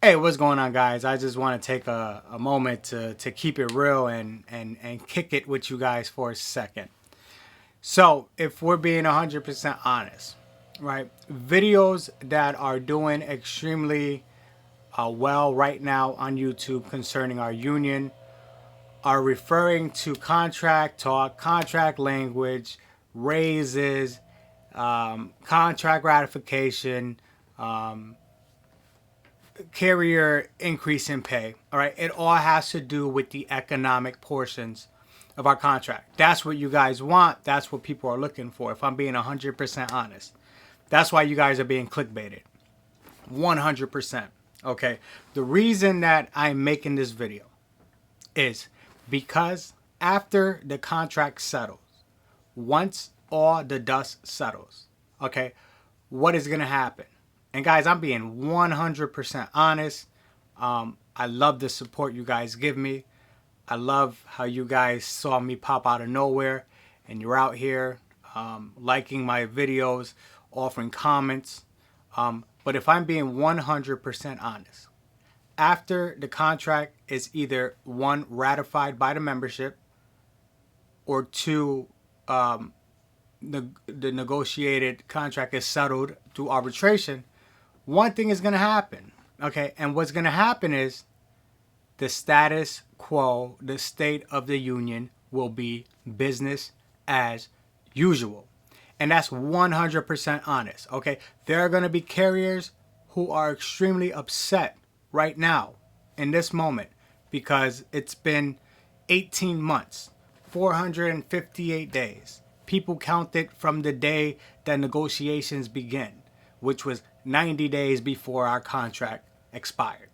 Hey, what's going on, guys? I just want to take a moment to keep it real and kick it with you guys for a second. So, if we're being 100% honest, right? Videos that are doing extremely well right now on YouTube concerning our union are referring to contract talk, contract language, raises, contract ratification, carrier increase in pay. All right. It all has to do with the economic portions of our contract. That's what you guys want. That's what people are looking for. If I'm being 100% honest, that's why you guys are being clickbaited. 100%. Okay. The reason that I'm making this video is because after the contract settles, once all the dust settles, okay, what is going to happen? And guys, I'm being 100% honest. I love the support you guys give me. I love how you guys saw me pop out of nowhere and you're out here liking my videos, offering comments. But if I'm being 100% honest, after the contract is either one, ratified by the membership, or two, the negotiated contract is settled through arbitration, one thing is going to happen. Okay. And what's going to happen is the status quo, the state of the union will be business as usual. And that's 100% honest. Okay. There are going to be carriers who are extremely upset right now in this moment because it's been 18 months, 458 days. People counted from the day that negotiations begin, which was 90 days before our contract expired.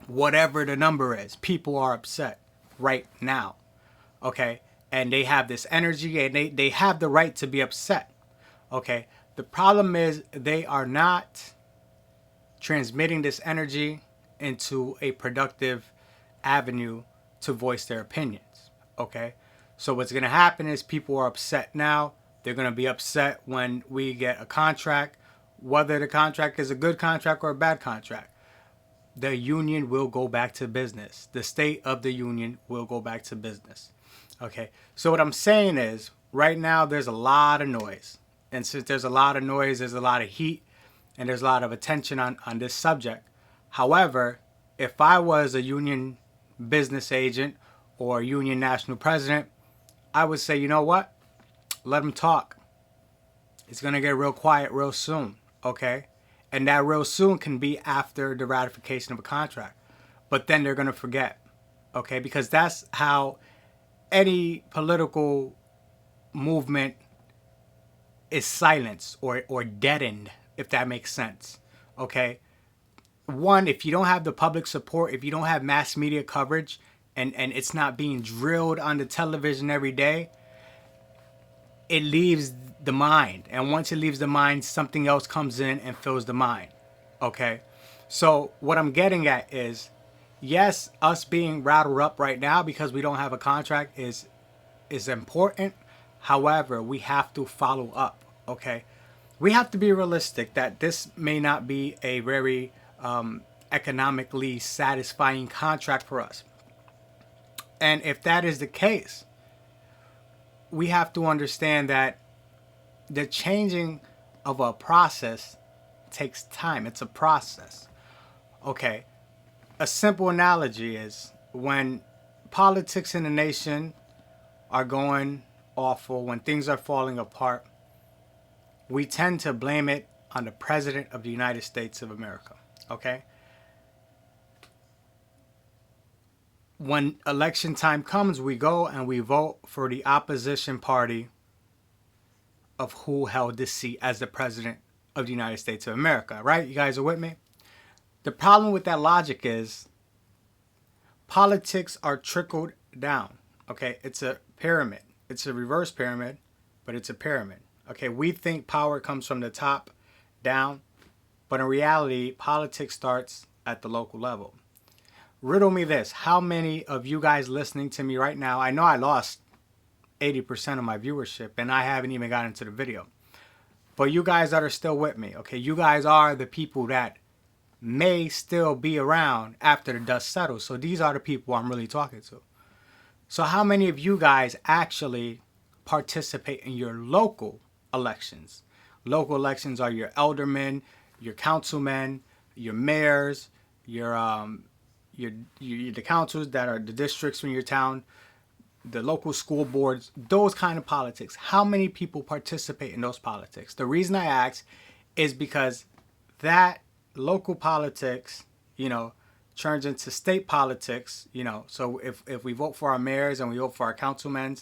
Whatever the number is, people are upset right now. Okay? And they have this energy and they have the right to be upset. Okay? The problem is they are not transmitting this energy into a productive avenue to voice their opinions. Okay? So what's going to happen is people are upset now. They're going to be upset when we get a contract, whether the contract is a good contract or a bad contract. The union will go back to business. The state of the union will go back to business. Okay. So what I'm saying is right now there's a lot of noise. And since there's a lot of noise, there's a lot of heat and there's a lot of attention on this subject. However, if I was a union business agent or a union national president, I would say, you know what? Let them talk. It's going to get real quiet real soon. Okay. And that real soon can be after the ratification of a contract. But then they're going to forget. Okay. Because that's how any political movement is silenced or deadened, if that makes sense. Okay. One, if you don't have the public support, if you don't have mass media coverage, and it's not being drilled on the television every day, it leaves the mind. And once it leaves the mind, something else comes in and fills the mind. Okay? So what I'm getting at is, yes, us being rattled up right now because we don't have a contract is important. However, we have to follow up. Okay? We have to be realistic that this may not be a very economically satisfying contract for us. And if that is the case, we have to understand that the changing of a process takes time. It's a process. Okay. A simple analogy is when politics in the nation are going awful, when things are falling apart, we tend to blame it on the President of the United States of America. Okay. When election time comes, we go and we vote for the opposition party of who held this seat as the President of the United States of America, right? You guys are with me? The problem with that logic is politics are trickled down, okay? It's a pyramid. It's a reverse pyramid, but it's a pyramid, okay? We think power comes from the top down, but in reality, politics starts at the local level. Riddle me this. How many of you guys listening to me right now, I know I lost 80% of my viewership and I haven't even gotten into the video. But you guys that are still with me, okay, you guys are the people that may still be around after the dust settles. So these are the people I'm really talking to. So how many of you guys actually participate in your local elections? Local elections are your aldermen, your councilmen, your mayors, your the councils that are the districts in your town, the local school boards, those kind of politics. How many people participate in those politics? The reason I ask is because that local politics, turns into state politics, So if we vote for our mayors and we vote for our councilmen,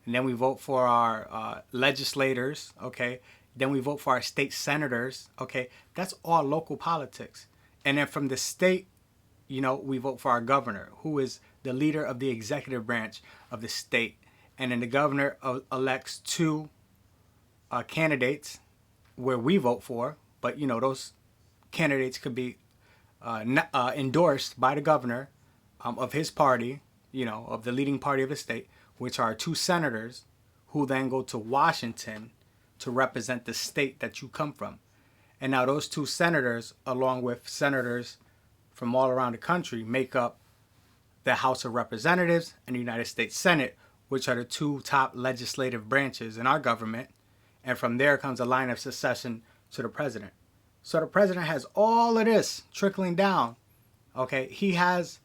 and then we vote for our legislators, okay, then we vote for our state senators, okay, that's all local politics. And then from the state, we vote for our governor, who is the leader of the executive branch of the state. And then the governor elects two candidates where we vote for, but those candidates could be endorsed by the governor of his party, of the leading party of the state, which are two senators who then go to Washington to represent the state that you come from. And now those two senators, along with senators from all around the country, make up the House of Representatives and the United States Senate, which are the two top legislative branches in our government. And from there comes a line of succession to the president. So the president has all of this trickling down. Okay, he has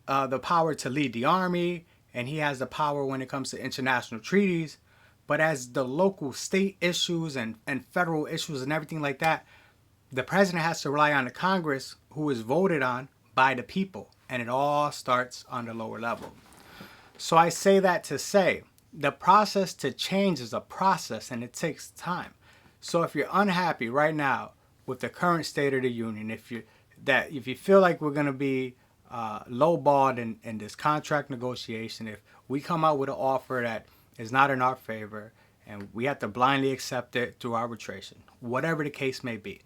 the power to lead the army, and he has the power when it comes to international treaties. But as the local state issues and federal issues and everything like that, the president has to rely on the Congress, who is voted on by the people. And it all starts on the lower level. So I say that to say the process to change is a process, and it takes time. So if you're unhappy right now with the current state of the union, if you feel like we're going to be lowballed in this contract negotiation, if we come out with an offer that is not in our favor and we have to blindly accept it through arbitration, whatever the case may be,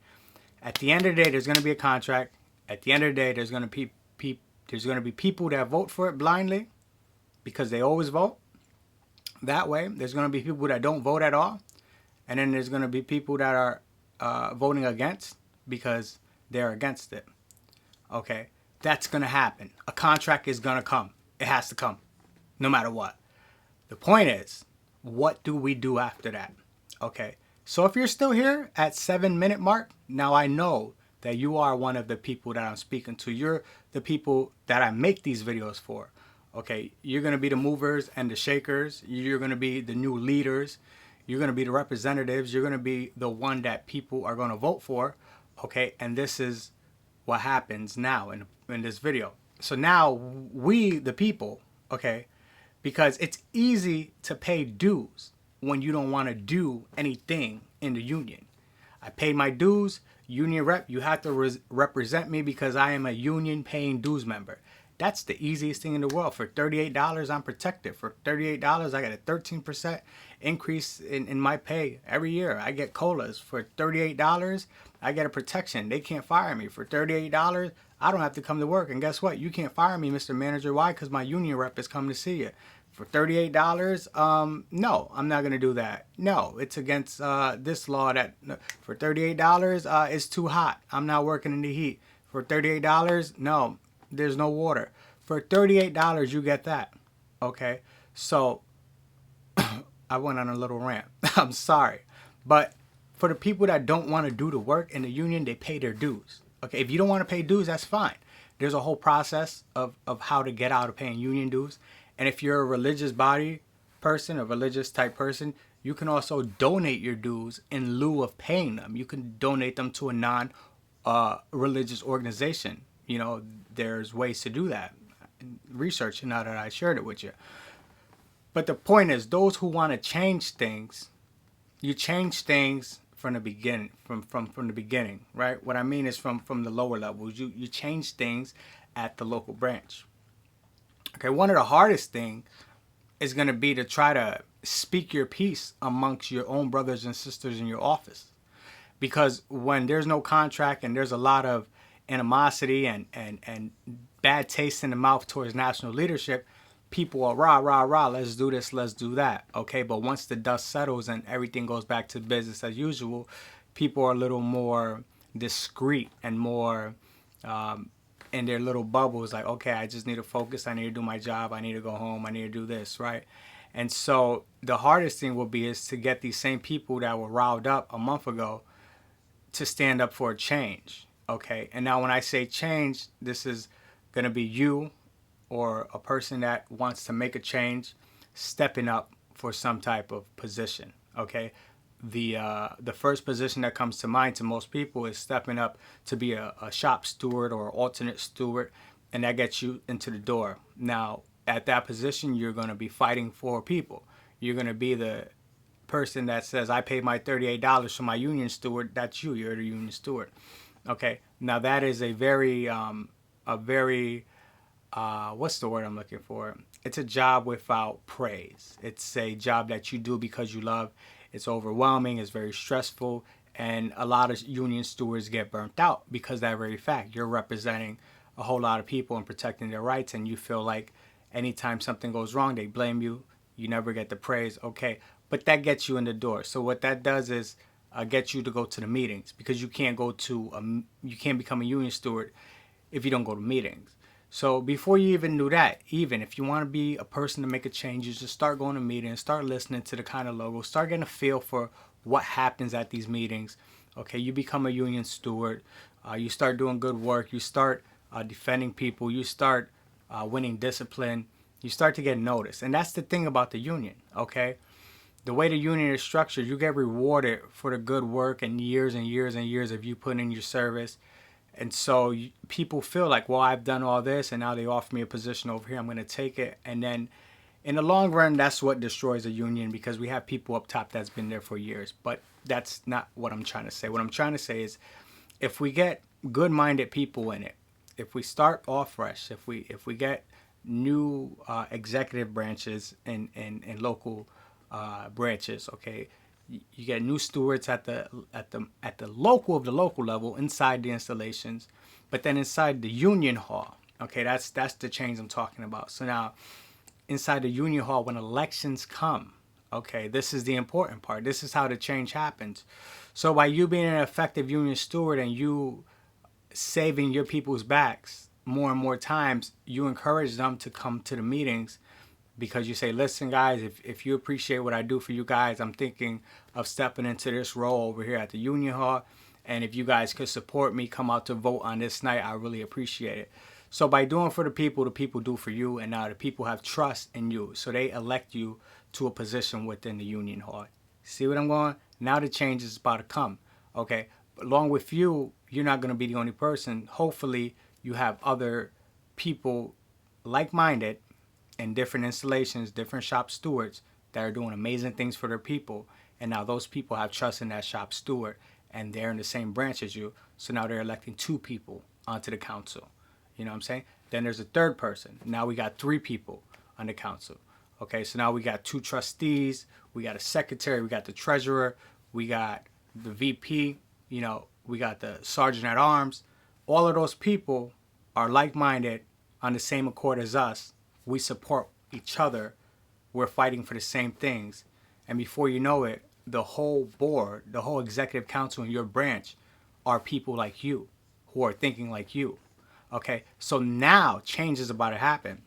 at the end of the day, there's going to be a contract. At the end of the day, there's going to be people that vote for it blindly because they always vote that way. There's going to be people that don't vote at all. And then there's going to be people that are voting against because they're against it. Okay? That's going to happen. A contract is going to come. It has to come, no matter what. The point is, what do we do after that? Okay? So if you're still here at 7-minute mark, now I know that you are one of the people that I'm speaking to. You're the people that I make these videos for. Okay? You're going to be the movers and the shakers. You're going to be the new leaders. You're going to be the representatives. You're going to be the one that people are going to vote for. Okay, and this is what happens now in this video. So now we, the people, okay, because it's easy to pay dues when you don't want to do anything in the union. I paid my dues. Union rep, you have to represent me because I am a union paying dues member. That's the easiest thing in the world. For $38, I'm protected. For $38, I get a 13% increase in my pay every year. I get COLAs. For $38, I get a protection. They can't fire me. For $38, I don't have to come to work. And guess what? You can't fire me, Mr. Manager. Why? Because my union rep is coming to see you. For $38, no, I'm not going to do that. No, it's against this law that for $38, it's too hot. I'm not working in the heat. For $38, no. There's no water. For $38, you get that. Okay? So, I went on a little rant. I'm sorry. But for the people that don't want to do the work in the union, they pay their dues. Okay? If you don't want to pay dues, that's fine. There's a whole process of how to get out of paying union dues. And if you're a religious body person, a religious type person, you can also donate your dues in lieu of paying them. You can donate them to a non-religious organization. There's ways to do that. Research, now that I shared it with you. But the point is, those who want to change things, you change things from the beginning, from the beginning, right? What I mean is from the lower levels. You change things at the local branch. Okay, one of the hardest things is going to be to try to speak your piece amongst your own brothers and sisters in your office. Because when there's no contract and there's a lot of animosity and bad taste in the mouth towards national leadership, people are rah, rah, rah, let's do this, let's do that. Okay, but once the dust settles and everything goes back to business as usual, people are a little more discreet and more in their little bubbles. Like, okay, I just need to focus. I need to do my job. I need to go home. I need to do this, right? And so the hardest thing will be is to get these same people that were riled up a month ago to stand up for a change. Okay. And now when I say change, this is going to be you or a person that wants to make a change stepping up for some type of position. Okay. The first position that comes to mind to most people is stepping up to be a shop steward or alternate steward, and that gets you into the door. Now, at that position, you're going to be fighting for people. You're going to be the person that says, I paid my $38 for my union steward. That's you. You're the union steward. Okay. Now, that is a very, what's the word I'm looking for? It's a job without praise. It's a job that you do because you love. It's overwhelming. It's very stressful. And a lot of union stewards get burnt out because of that very fact. You're representing a whole lot of people and protecting their rights, and you feel like anytime something goes wrong, they blame you. You never get the praise. Okay. But that gets you in the door. So what that does is get you to go to the meetings, because you can't you can't become a union steward if you don't go to meetings. So before you even do that, even if you want to be a person to make a change, you just start going to meetings, start listening to the kind of logo, start getting a feel for what happens at these meetings. Okay, you become a union steward. You start doing good work. You start defending people. You start winning discipline. You start to get noticed. And that's the thing about the union, okay? The way the union is structured, you get rewarded for the good work and years and years and years of you putting in your service. And so people feel like, well, I've done all this and now they offer me a position over here. I'm going to take it. And then in the long run, that's what destroys a union, because we have people up top that's been there for years. But that's not what I'm trying to say. What I'm trying to say is, if we get good-minded people in it, if we start off fresh, if we get new executive branches and local branches, okay, you get new stewards at the local of the local level inside the installations, but then inside the union hall, okay, that's the change I'm talking about. So now inside the union hall, when elections come, okay, this is the important part. This is how the change happens. So by you being an effective union steward and you saving your people's backs more and more times, you encourage them to come to the meetings, because you say, listen, guys, if you appreciate what I do for you guys, I'm thinking of stepping into this role over here at the union hall. And if you guys could support me, come out to vote on this night, I really appreciate it. So by doing for the people do for you. And now the people have trust in you. So they elect you to a position within the union hall. See what I'm going? Now the change is about to come. Okay. But along with you, you're not going to be the only person. Hopefully you have other people like-minded in different installations, different shop stewards that are doing amazing things for their people. And now those people have trust in that shop steward, and they're in the same branch as you. So now they're electing 2 people onto the council. You know what I'm saying? Then there's a third person. Now we got 3 people on the council. Okay, so now we got 2 trustees, we got a secretary, we got the treasurer, we got the VP, you know, we got the sergeant at arms. All of those people are like-minded on the same accord as us. We support each other. We're fighting for the same things. And before you know it, the whole board, the whole executive council in your branch are people like you, who are thinking like you. Okay, so now change is about to happen,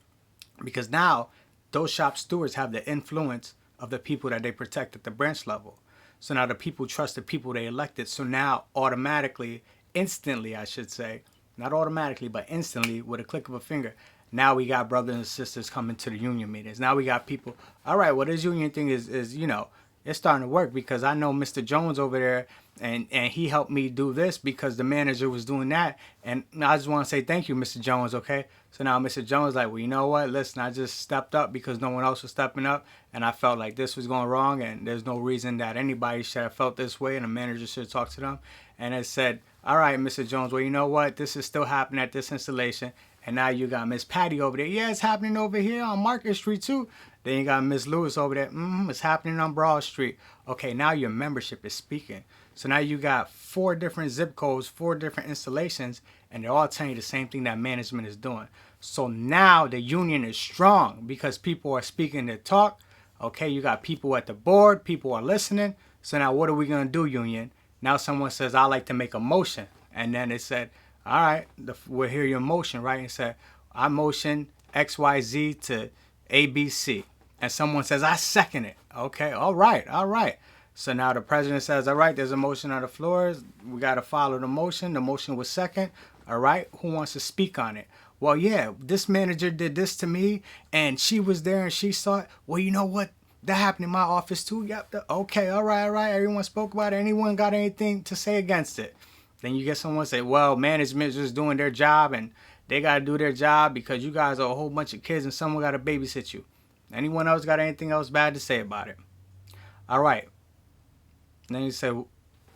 because now those shop stewards have the influence of the people that they protect at the branch level. So now the people trust the people they elected. So now automatically, instantly, I should say, not automatically, but instantly, with a click of a finger, now we got brothers and sisters coming to the union meetings. Now we got people, all right, well, this union thing is you know, it's starting to work, because I know Mr. Jones over there, and he helped me do this because the manager was doing that. And I just want to say thank you, Mr. Jones, okay? So now Mr. Jones is like, well, you know what? Listen, I just stepped up because no one else was stepping up, and I felt like this was going wrong, and there's no reason that anybody should have felt this way, and the manager should talk to them. And it said, all right, Mr. Jones, well, you know what? This is still happening at this installation. And now you got Miss Patty over there. Yeah, it's happening over here on Market Street too. Then you got Miss Lewis over there. It's happening on Broad Street. Okay, now your membership is speaking. So now you got 4 different zip codes, 4 different installations, and they're all telling you the same thing that management is doing. So now the union is strong because people are speaking their talk. Okay, you got people at the board. People are listening. So now what are we going to do, union? Now someone says, I'd like to make a motion. And then it said, all right, we'll hear your motion, right? And it said, I motion XYZ to ABC. And someone says, I second it. Okay, all right, all right. So now the president says, all right, there's a motion on the floor. We got to follow the motion. The motion was second. All right, who wants to speak on it? Well, yeah, this manager did this to me, and she was there and she saw it. Well, you know what? That happened in my office too. Yep. Okay, all right, all right. Everyone spoke about it. Anyone got anything to say against it? Then you get someone say, well, management's just doing their job and they got to do their job because you guys are a whole bunch of kids and someone got to babysit you. Anyone else got anything else bad to say about it? All right. Then you say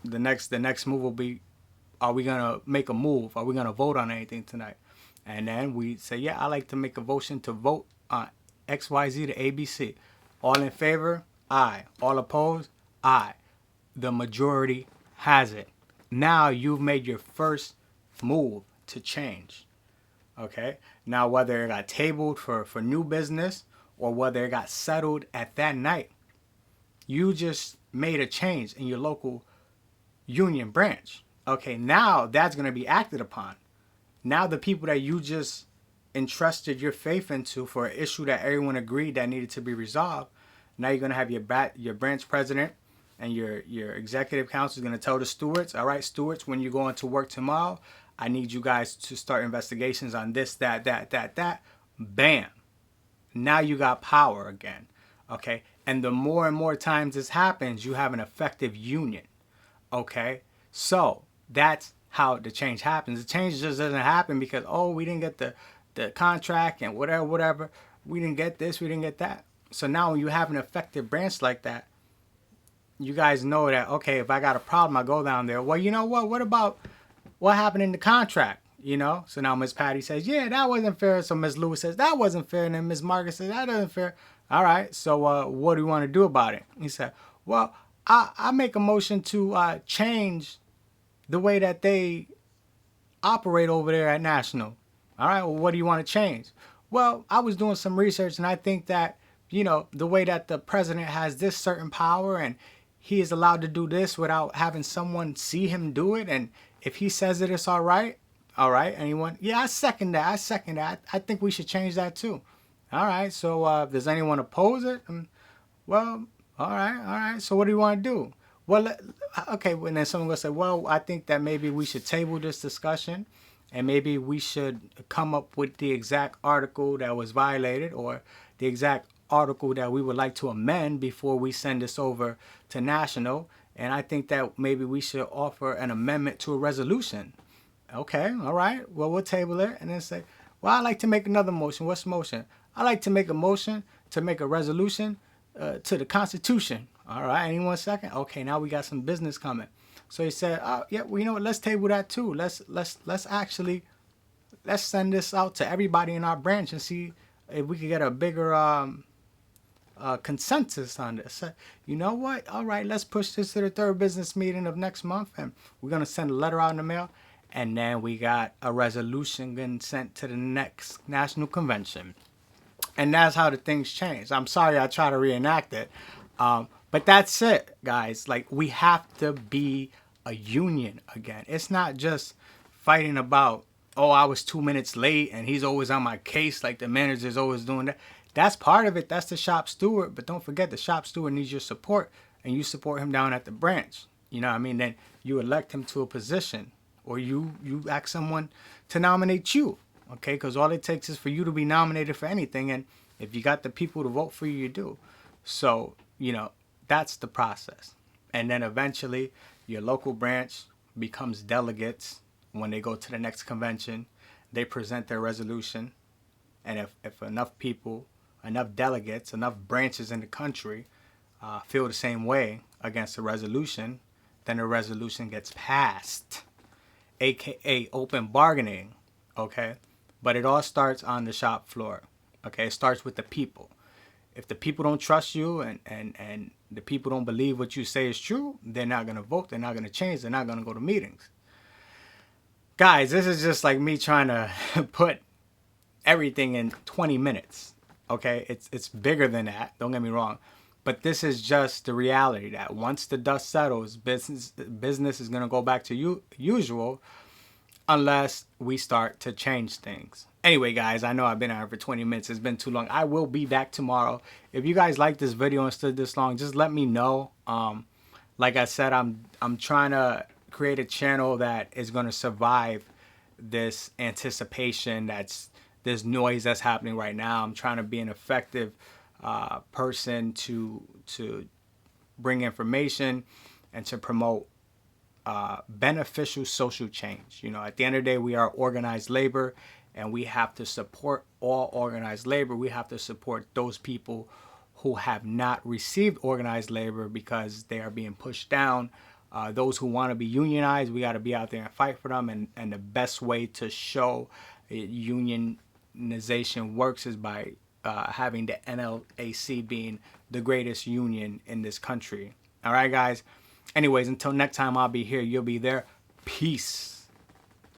the next move will be, are we going to make a move? Are we going to vote on anything tonight? And then we say, yeah, I like to make a motion to vote on XYZ to ABC. All in favor? Aye. All opposed? Aye. The majority has it. Now you've made your first move to change. Okay? Now whether it got tabled for new business or whether it got settled at that night, you just made a change in your local union branch. Okay, now that's going to be acted upon. Now the people that you just entrusted your faith into for an issue that everyone agreed that needed to be resolved, now you're going to have your branch president and your executive council is going to tell the stewards, all right, stewards, when you go into work tomorrow, I need you guys to start investigations on this, that. Bam. Now you got power again. Okay? And the more and more times this happens, you have an effective union. Okay? So that's how the change happens. The change just doesn't happen because, oh, we didn't get the contract and whatever. We didn't get this, we didn't get that. So now when you have an effective branch like that, you guys know that, okay, if I got a problem, I go down there. Well, you know what? What about what happened in the contract? You know? So now Miss Patty says, yeah, that wasn't fair. So Miss Lewis says, that wasn't fair. And then Miss Margaret says, that isn't fair. All right, so what do you want to do about it? He said, well, I make a motion to change the way that they operate over there at National. All right, well, what do you want to change? Well, I was doing some research and I think that, you know, the way that the president has this certain power and he is allowed to do this without having someone see him do it. And if he says it, it's all right. All right, anyone? Yeah, I second that. I think we should change that too. All right, so does anyone oppose it? Well, all right. So what do you want to do? Well, okay, and then someone will say, well, I think that maybe we should table this discussion and maybe we should come up with the exact article that was violated or the exact article that we would like to amend before we send this over to National. And I think that maybe we should offer an amendment to a resolution. Okay, all right. Well, we'll table it and then say, well, I'd like to make another motion. What's the motion? I'd like to make a motion to make a resolution to the Constitution. All right, anyone second? Okay, now we got some business coming. So he said, oh, yeah, well, you know what? Let's table that too. Let's send this out to everybody in our branch and see if we could get a bigger consensus on this. You know what? All right, let's push this to the third business meeting of next month, and we're gonna send a letter out in the mail. And then we got a resolution getting sent to the next national convention. And that's how the things change. I'm sorry I try to reenact it. But that's it, guys. Like, we have to be a union again. It's not just fighting about, oh, I was 2 minutes late and he's always on my case, like the manager's always doing that. That's part of it. That's the shop steward. But don't forget, the shop steward needs your support, and you support him down at the branch. You know what I mean? Then you elect him to a position, or you ask someone to nominate you. Okay, because all it takes is for you to be nominated for anything, and if you got the people to vote for you, you do. So, you know, that's the process. And then eventually your local branch becomes delegates. When they go to the next convention, they present their resolution, and if enough people, enough delegates, enough branches in the country feel the same way against the resolution, then the resolution gets passed, aka open bargaining. Okay, but it all starts on the shop floor. Okay, it starts with the people. If the people don't trust you and the people don't believe what you say is true, they're not going to vote. They're not going to change. They're not going to go to meetings. Guys, this is just like me trying to put everything in 20 minutes. Okay, it's bigger than that. Don't get me wrong. But this is just the reality that once the dust settles, business is going to go back to usual. unless we start to change things. Anyway, guys, I know I've been out here for 20 minutes. It's been too long. I will be back tomorrow. If you guys like this video and stood this long, just let me know. Like I said, I'm trying to create a channel that is going to survive this anticipation, this noise that's happening right now. I'm trying to be an effective person to bring information and to promote beneficial social change. You know, at the end of the day, we are organized labor, and we have to support all organized labor. We have to support those people who have not received organized labor because they are being pushed down. Those who want to be unionized, we got to be out there and fight for them. And the best way to show unionization works is by having the NLAC being the greatest union in this country. All right, guys. Anyways, until next time, I'll be here. You'll be there. Peace.